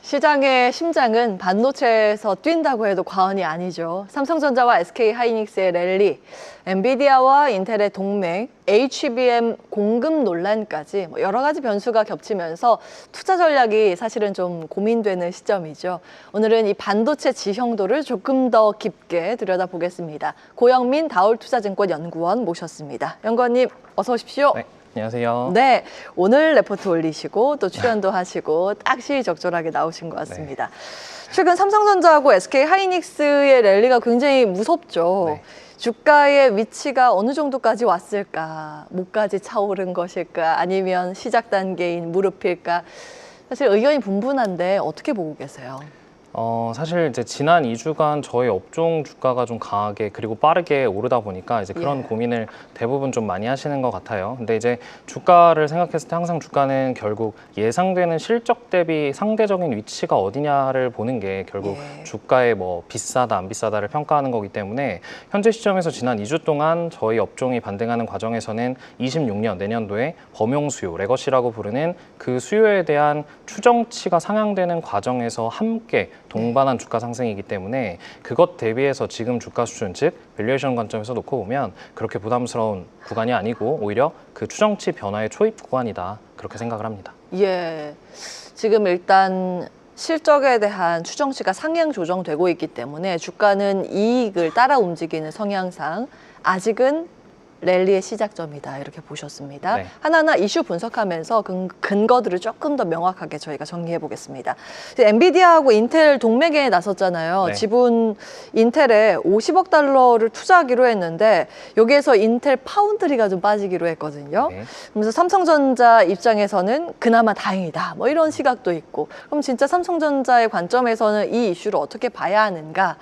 시장의 심장은 반도체에서 뛴다고 해도 과언이 아니죠. 삼성전자와 SK하이닉스의 랠리, 엔비디아와 인텔의 동맹, HBM 공급 논란까지 여러 가지 변수가 겹치면서 투자 전략이 사실은 좀 고민되는 시점이죠. 오늘은 이 반도체 지형도를 조금 더 깊게 들여다보겠습니다. 고영민 다올투자증권 연구원 모셨습니다. 연구원님 어서 오십시오. 네. 안녕하세요. 네, 오늘 레포트 올리시고 또 출연도 하시고 딱 시의적절하게 나오신 것 같습니다. 네. 최근 삼성전자하고 SK하이닉스의 랠리가 굉장히 무섭죠. 네. 주가의 위치가 어느 정도까지 왔을까? 목까지 차오른 것일까? 아니면 시작 단계인 무릎일까? 사실 의견이 분분한데 어떻게 보고 계세요? 사실 이제 지난 2주간 저희 업종 주가가 좀 강하게 그리고 빠르게 오르다 보니까 이제 그런 고민을 대부분 좀 많이 하시는 것 같아요. 근데 이제 주가를 생각했을 때 항상 주가는 결국 예상되는 실적 대비 상대적인 위치가 어디냐를 보는 게 결국 주가의 뭐 비싸다 안 비싸다를 평가하는 거기 때문에 현재 시점에서 지난 2주 동안 저희 업종이 반등하는 과정에서는 26년 내년도에 범용 수요, 레거시라고 부르는 그 수요에 대한 추정치가 상향되는 과정에서 함께 동반한 주가 상승이기 때문에 그것 대비해서 지금 주가 수준, 즉 밸류에이션 관점에서 놓고 보면 그렇게 부담스러운 구간이 아니고 오히려 그 추정치 변화의 초입 구간이다, 그렇게 생각을 합니다. 예, 지금 일단 실적에 대한 추정치가 상향 조정되고 있기 때문에 주가는 이익을 따라 움직이는 성향상 아직은 랠리의 시작점이다, 이렇게 보셨습니다. 네. 하나하나 이슈 분석하면서 근거들을 조금 더 명확하게 저희가 정리해 보겠습니다. 엔비디아하고 인텔 동맹에 나섰잖아요. 네. 지분 인텔에 50억 달러를 투자하기로 했는데 여기에서 인텔 파운드리가 좀 빠지기로 했거든요. 네. 그래서 삼성전자 입장에서는 그나마 다행이다, 뭐 이런 시각도 있고. 그럼 진짜 삼성전자의 관점에서는 이 이슈를 어떻게 봐야 하는가?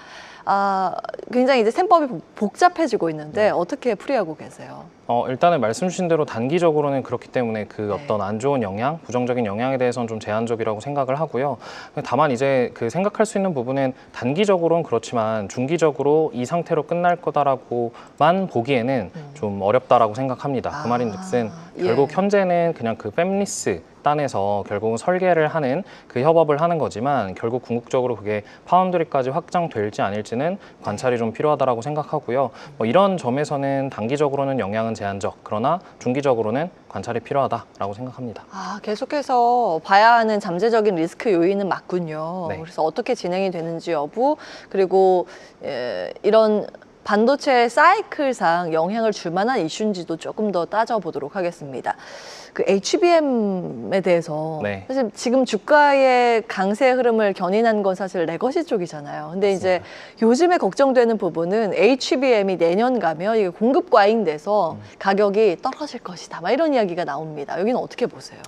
굉장히 이제 셈법이 복잡해지고 있는데 어떻게 풀이하고 계세요? 일단은 말씀 주신 대로 단기적으로는 그렇기 때문에 그 어떤 안 좋은 영향, 부정적인 영향에 대해서는 좀 제한적이라고 생각을 하고요. 다만 이제 그 생각할 수 있는 부분은 단기적으로는 그렇지만 중기적으로 이 상태로 끝날 거다라고만 보기에는 좀 어렵다라고 생각합니다. 그 말인즉슨 결국 현재는 그냥 그 팹리스 단에서 결국은 설계를 하는 그 협업을 하는 거지만 결국 궁극적으로 그게 파운드리까지 확장될지 아닐지는 관찰이 좀 필요하다라고 생각하고요. 이런 점에서는 단기적으로는 영향은 제한적, 그러나 중기적으로는 관찰이 필요하다라고 생각합니다. 계속해서 봐야 하는 잠재적인 리스크 요인은 맞군요. 네. 그래서 어떻게 진행이 되는지 여부, 그리고 이런 반도체 사이클상 영향을 줄 만한 이슈인지도 조금 더 따져보도록 하겠습니다. 그 HBM에 대해서 사실 지금 주가의 강세 흐름을 견인한 건 사실 레거시 쪽이잖아요. 근데 맞습니다. 이제 요즘에 걱정되는 부분은 HBM이 내년 가면 이게 공급 과잉돼서 가격이 떨어질 것이다, 막 이런 이야기가 나옵니다. 여기는 어떻게 보세요?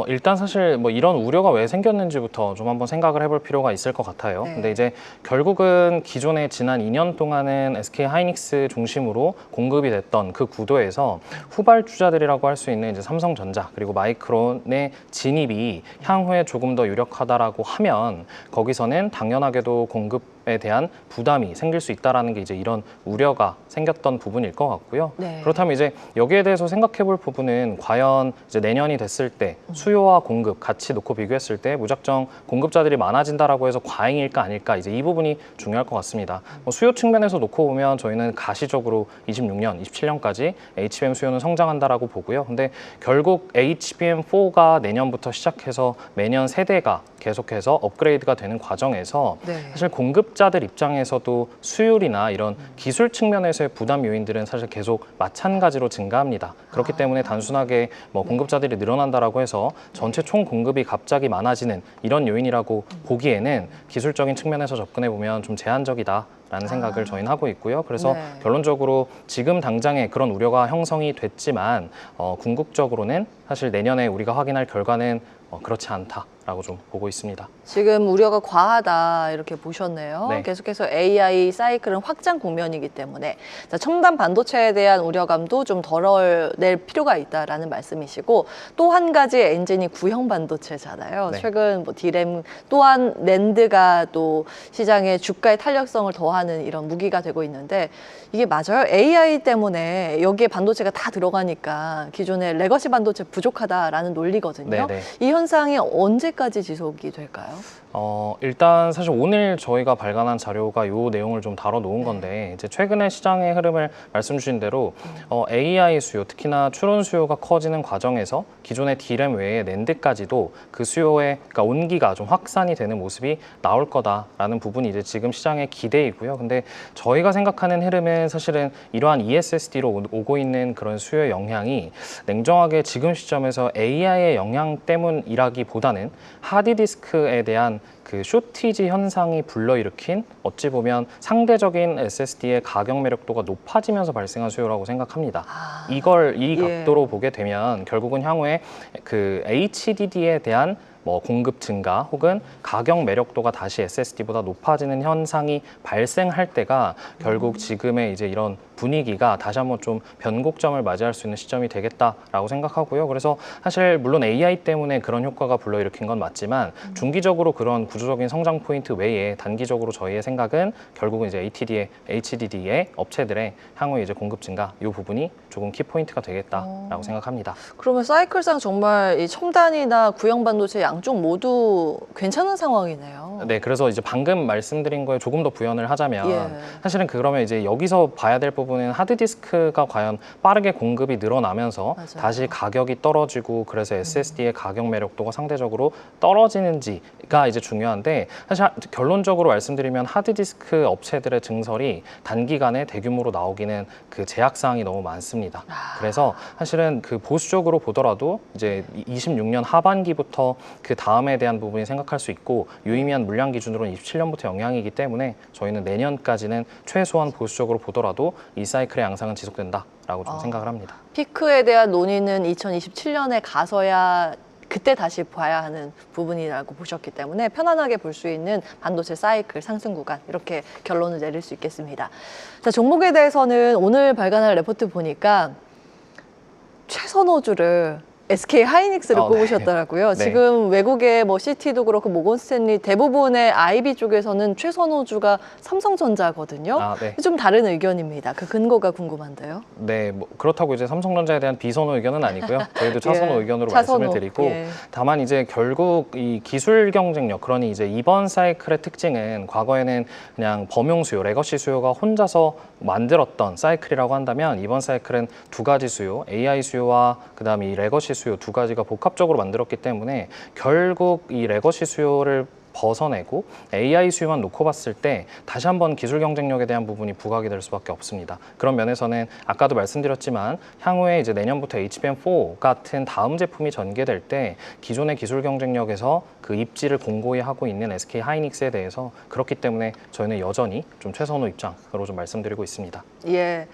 일단 사실 뭐 이런 우려가 왜 생겼는지부터 좀 한번 생각을 해볼 필요가 있을 것 같아요. 근데 이제 결국은 기존에 지난 2년 동안은 SK하이닉스 중심으로 공급이 됐던 그 구도에서 후발주자들이라고 할 수 있는 이제 삼성전자 그리고 마이크론의 진입이 향후에 조금 더 유력하다라고 하면 거기서는 당연하게도 공급에 대한 부담이 생길 수 있다라는 게 이제 이런 우려가 생겼던 부분일 것 같고요. 그렇다면 이제 여기에 대해서 생각해 볼 부분은 과연 이제 내년이 됐을 때 수요와 공급 같이 놓고 비교했을 때 무작정 공급자들이 많아진다라고 해서 과잉일까 아닐까, 이제 이 부분이 중요할 것 같습니다. 수요 측면에서 놓고 보면 저희는 가시적으로 26년, 27년까지 HBM 수요는 성장한다라고 보고요. 근데 결국 HBM4가 내년부터 시작해서 매년 세대가 계속해서 업그레이드가 되는 과정에서 사실 공급자들 입장에서도 수율이나 이런 기술 측면에서의 부담 요인들은 사실 계속 마찬가지로 증가합니다. 그렇기 때문에 단순하게 뭐 공급자들이 늘어난다라고 해서 전체 총 공급이 갑자기 많아지는 이런 요인이라고 보기에는 기술적인 측면에서 접근해 보면 좀 제한적이다라는 생각을 저희는 하고 있고요. 그래서 결론적으로 지금 당장에 그런 우려가 형성이 됐지만 궁극적으로는 사실 내년에 우리가 확인할 결과는 그렇지 않다라고 좀 보고 있습니다. 지금 우려가 과하다 이렇게 보셨네요. 계속해서 AI 사이클은 확장 국면이기 때문에 첨단 반도체에 대한 우려감도 좀 덜어낼 필요가 있다라는 말씀이시고, 또 한 가지 엔진이 구형 반도체잖아요. 최근 뭐 D램 또한 낸드가 또 시장의 주가의 탄력성을 더하는 이런 무기가 되고 있는데 이게 맞아요? AI 때문에 여기에 반도체가 다 들어가니까 기존의 레거시 반도체 부족하다라는 논리거든요. 이 현상이 언제까지 지속이 될까요? 일단 사실 오늘 저희가 발간한 자료가 이 내용을 좀 다뤄놓은 건데 이제 최근의 시장의 흐름을 말씀 주신 대로 AI 수요, 특히나 추론 수요가 커지는 과정에서 기존의 D램 외에 낸드까지도 그 수요의 그러니까 온기가 좀 확산이 되는 모습이 나올 거다라는 부분이 이제 지금 시장의 기대이고요. 근데 저희가 생각하는 흐름은 사실은 이러한 ESSD로 오고 있는 그런 수요의 영향이 냉정하게 지금 시점에서 AI의 영향 때문이라기보다는 하드디스크에 대한 그 쇼티지 현상이 불러일으킨 어찌 보면 상대적인 SSD의 가격 매력도가 높아지면서 발생한 수요라고 생각합니다. 이걸 이 각도로 보게 되면 결국은 향후에 그 HDD에 대한 뭐 공급 증가 혹은 가격 매력도가 다시 SSD보다 높아지는 현상이 발생할 때가 결국 지금의 이제 이런 분위기가 다시 한번 좀 변곡점을 맞이할 수 있는 시점이 되겠다라고 생각하고요. 그래서 사실 물론 AI 때문에 그런 효과가 불러일으킨 건 맞지만 중기적으로 그런 구조적인 성장 포인트 외에 단기적으로 저희의 생각은 결국은 이제 HDD의 업체들의 향후 이제 공급 증가 이 부분이 조금 키포인트가 되겠다라고 생각합니다. 그러면 사이클상 정말 이 첨단이나 구형 반도체 양쪽 모두 괜찮은 상황이네요. 네, 그래서 이제 방금 말씀드린 거에 조금 더 부연을 하자면 예. 사실은 그러면 이제 여기서 봐야 될 부분은 하드디스크가 과연 빠르게 공급이 늘어나면서 맞아요. 다시 가격이 떨어지고 그래서 SSD의 가격 매력도가 상대적으로 떨어지는지가 이제 중요한데 사실 결론적으로 말씀드리면 하드디스크 업체들의 증설이 단기간에 대규모로 나오기는 그 제약사항이 너무 많습니다. 그래서 사실은 그 보수적으로 보더라도 이제 26년 하반기부터 그 다음에 대한 부분이 생각할 수 있고 유의미한 물량 기준으로는 27년부터 영향이기 때문에 저희는 내년까지는 최소한 보수적으로 보더라도 이 사이클의 양상은 지속된다라고 좀 생각을 합니다. 피크에 대한 논의는 2027년에 가서야 그때 다시 봐야 하는 부분이라고 보셨기 때문에 편안하게 볼 수 있는 반도체 사이클 상승 구간 이렇게 결론을 내릴 수 있겠습니다. 자, 종목에 대해서는 오늘 발간할 레포트 보니까 최선호주를 SK 하이닉스를 꼽으셨더라고요. 네. 지금 외국의 뭐 CT도 그렇고 모건 스탠리 대부분의 IB 쪽에서는 최선호주가 삼성전자거든요. 네. 좀 다른 의견입니다. 그 근거가 궁금한데요. 네, 뭐 그렇다고 이제 삼성전자에 대한 비선호 의견은 아니고요. 저희도 차선호 의견으로 차선호. 말씀을 드리고 예. 다만 이제 결국 이 기술 경쟁력, 그러니 이제 이번 사이클의 특징은 과거에는 그냥 범용 수요, 레거시 수요가 혼자서 만들었던 사이클이라고 한다면 이번 사이클은 두 가지 수요, AI 수요와 그다음에 이 레거시 수요 두 가지가 복합적으로 만들었기 때문에 결국 이 레거시 수요를 벗어내고 AI 수요만 놓고 봤을 때 다시 한번 기술 경쟁력에 대한 부분이 부각이 될 수밖에 없습니다. 그런 면에서는 아까도 말씀드렸지만 향후에 이제 내년부터 HBM4 같은 다음 제품이 전개될 때 기존의 기술 경쟁력에서 그 입지를 공고히 하고 있는 SK 하이닉스에 대해서 그렇기 때문에 저희는 여전히 좀 최선호 입장으로 좀 말씀드리고 있습니다. 예.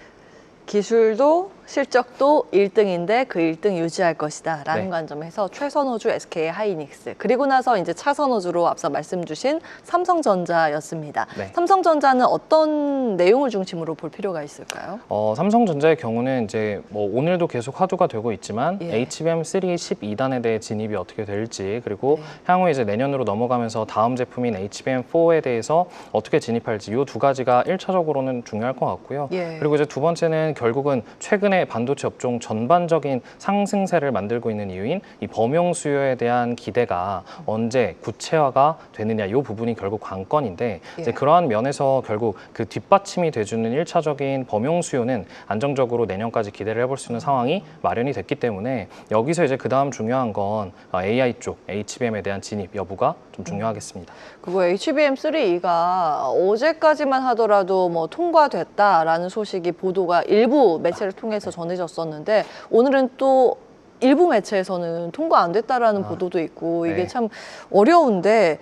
기술도 실적도 1등인데 그 1등 유지할 것이다 라는 네. 관점에서 최선호주 SK 하이닉스 그리고 나서 이제 차선호주로 앞서 말씀 주신 삼성전자였습니다. 네. 삼성전자는 어떤 내용을 중심으로 볼 필요가 있을까요? 삼성전자의 경우는 이제 뭐 오늘도 계속 화두가 되고 있지만 예. HBM3 12단에 대해 진입이 어떻게 될지 그리고 네. 향후에 이제 내년으로 넘어가면서 다음 제품인 HBM4에 대해서 어떻게 진입할지 이 두 가지가 1차적으로는 중요할 것 같고요. 예. 그리고 이제 두 번째는 결국은 최근에 반도체 업종 전반적인 상승세를 만들고 있는 이유인 이 범용 수요에 대한 기대가 언제 구체화가 되느냐 이 부분이 결국 관건인데 예. 이제 그러한 면에서 결국 그 뒷받침이 돼주는 1차적인 범용 수요는 안정적으로 내년까지 기대를 해볼 수 있는 상황이 마련이 됐기 때문에 여기서 이제 그 다음 중요한 건 AI 쪽 HBM에 대한 진입 여부가 좀 중요하겠습니다. 그거 HBM3E가 어제까지만 하더라도 뭐 통과됐다라는 소식이 보도가 일부 매체를 통해서 전해졌었는데 오늘은 또 일부 매체에서는 통과 안 됐다라는 보도도 있고 이게 네. 참 어려운데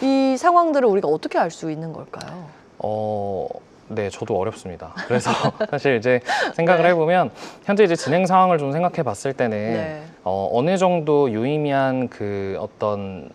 이 상황들을 우리가 어떻게 알 수 있는 걸까요? 네, 저도 어렵습니다. 그래서 사실 이제 생각을 해보면 현재 이제 진행 상황을 좀 생각해 봤을 때는 네. 어느 정도 유의미한 그 어떤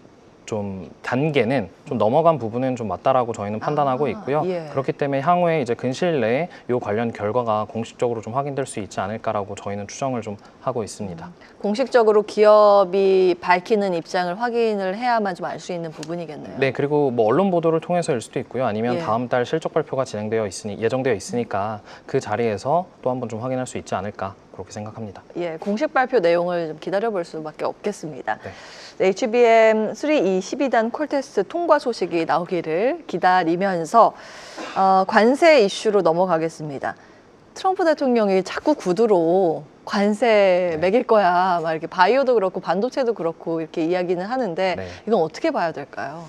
좀 단계는 좀 넘어간 부분은 좀 맞다라고 저희는 판단하고 있고요. 예. 그렇기 때문에 향후에 이제 근시일 내에 이 관련 결과가 공식적으로 좀 확인될 수 있지 않을까라고 저희는 추정을 좀 하고 있습니다. 공식적으로 기업이 밝히는 입장을 확인을 해야만 좀 알 수 있는 부분이겠네요. 네, 그리고 뭐 언론 보도를 통해서일 수도 있고요. 아니면 예. 다음 달 실적 발표가 예정되어 있으니까 그 자리에서 또 한번 좀 확인할 수 있지 않을까 그렇게 생각합니다. 예, 공식 발표 내용을 좀 기다려볼 수밖에 없겠습니다. 네. 네, HBM3E 12단 콜 테스트 통과 소식이 나오기를 기다리면서 관세 이슈로 넘어가겠습니다. 트럼프 대통령이 자꾸 구두로 관세 매길 거야. 막 이렇게 바이오도 그렇고 반도체도 그렇고 이렇게 이야기는 하는데 네. 이건 어떻게 봐야 될까요?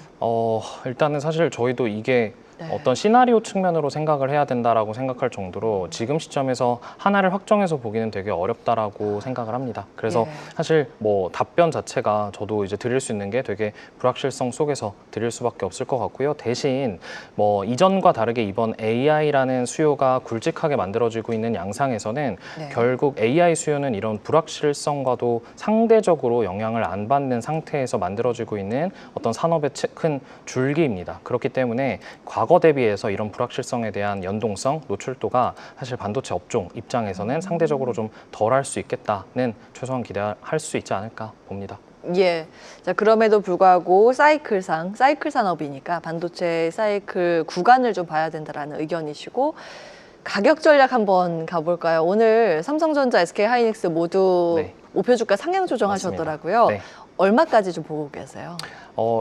일단은 사실 저희도 이게 네. 어떤 시나리오 측면으로 생각을 해야 된다라고 생각할 정도로 지금 시점에서 하나를 확정해서 보기는 되게 어렵다라고 생각을 합니다. 그래서 예. 사실 뭐 답변 자체가 저도 이제 드릴 수 있는 게 되게 불확실성 속에서 드릴 수밖에 없을 것 같고요. 대신 뭐 이전과 다르게 이번 AI라는 수요가 굵직하게 만들어지고 있는 양상에서는 네. 결국 AI 수요는 이런 불확실성과도 상대적으로 영향을 안 받는 상태에서 만들어지고 있는 어떤 산업의 큰 줄기입니다. 그렇기 때문에 과거 대비해서 이런 불확실성에 대한 연동성, 노출도가 사실 반도체 업종 입장에서는 상대적으로 좀 덜할 수 있겠다는 최소한 기대할 수 있지 않을까 봅니다. 예. 자, 그럼에도 불구하고 사이클 산업이니까 반도체 사이클 구간을 좀 봐야 된다라는 의견이시고, 가격 전략 한번 가볼까요? 오늘 삼성전자, SK하이닉스 모두 네. 목표 주가 상향 조정하셨더라고요. 네. 얼마까지 좀 보고 계세요?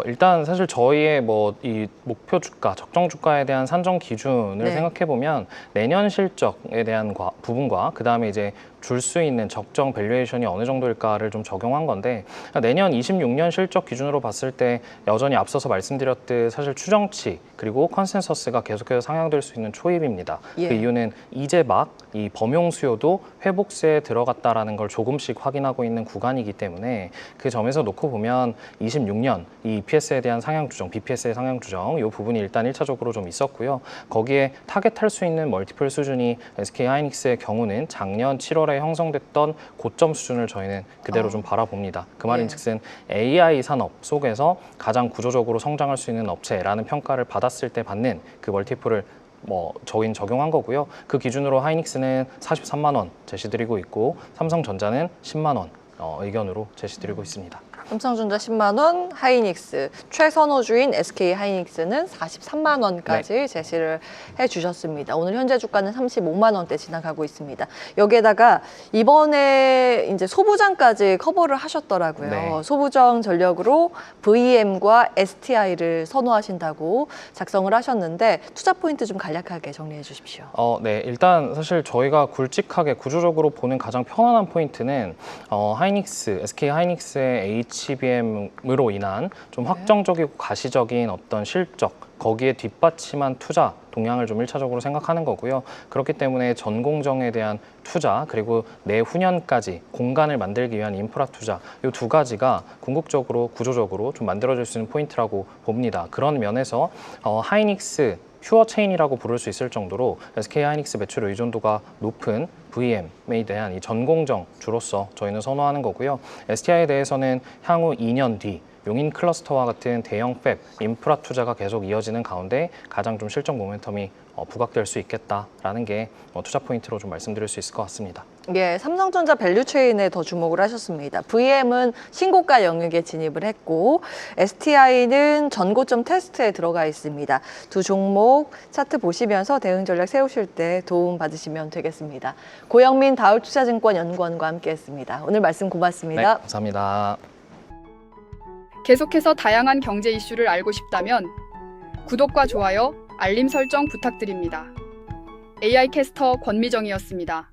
일단 사실 저희의 뭐 이 목표 주가, 적정 주가에 대한 산정 기준을 네. 생각해 보면 내년 실적에 대한 부분과 그 다음에 이제 줄 수 있는 적정 밸류에이션이 어느 정도일까를 좀 적용한 건데, 내년 26년 실적 기준으로 봤을 때 여전히 앞서서 말씀드렸듯 사실 추정치 그리고 컨센서스가 계속해서 상향될 수 있는 초입입니다. 예. 그 이유는 이제 막 이 범용 수요도 회복세에 들어갔다라는 걸 조금씩 확인하고 있는 구간이기 때문에 그 점에서 놓고 보면 26년 이 EPS에 대한 상향 조정, BPS의 상향 조정 이 부분이 일단 1차적으로 좀 있었고요. 거기에 타겟할 수 있는 멀티플 수준이 SK하이닉스의 경우는 작년 7월에 형성됐던 고점 수준을 저희는 그대로 좀 바라봅니다. 그 말인즉슨 AI 산업 속에서 가장 구조적으로 성장할 수 있는 업체라는 평가를 받았을 때 받는 그 멀티플을 저희는 적용한 거고요. 그 기준으로 하이닉스는 43만 원 제시드리고 있고 삼성전자는 10만 원 의견으로 제시드리고 있습니다. 삼성전자 10만 원, 하이닉스 최선호주인 SK하이닉스는 43만 원까지 네. 제시를 해주셨습니다. 오늘 현재 주가는 35만 원대 지나가고 있습니다. 여기에다가 이번에 이제 소부장까지 커버를 하셨더라고요. 네. 소부장 전력으로 VM과 STI를 선호하신다고 작성을 하셨는데 투자 포인트 좀 간략하게 정리해 주십시오. 네, 일단 사실 저희가 굵직하게 구조적으로 보는 가장 편안한 포인트는 하이닉스, SK하이닉스의 HBM으로 인한 좀 확정적이고 가시적인 어떤 실적, 거기에 뒷받침한 투자 동향을 좀 1차적으로 생각하는 거고요. 그렇기 때문에 전공정에 대한 투자 그리고 내후년까지 공간을 만들기 위한 인프라 투자 이 두 가지가 궁극적으로 구조적으로 좀 만들어질 수 있는 포인트라고 봅니다. 그런 면에서 하이닉스 퓨어 체인이라고 부를 수 있을 정도로 SK하이닉스 매출 의존도가 높은 VM에 대한 이 전공정 주로서 저희는 선호하는 거고요. STI에 대해서는 향후 2년 뒤 용인 클러스터와 같은 대형 팹 인프라 투자가 계속 이어지는 가운데 가장 좀 실적 모멘텀이 부각될 수 있겠다라는 게 투자 포인트로 좀 말씀드릴 수 있을 것 같습니다. 예, 삼성전자 밸류체인에 더 주목을 하셨습니다. VM은 신고가 영역에 진입을 했고 STI는 전고점 테스트에 들어가 있습니다. 두 종목 차트 보시면서 대응 전략 세우실 때 도움 받으시면 되겠습니다. 고영민 다울투자증권 연구원과 함께했습니다. 오늘 말씀 고맙습니다. 네, 감사합니다. 계속해서 다양한 경제 이슈를 알고 싶다면 구독과 좋아요, 알림 설정 부탁드립니다. AI 캐스터 권미정이었습니다.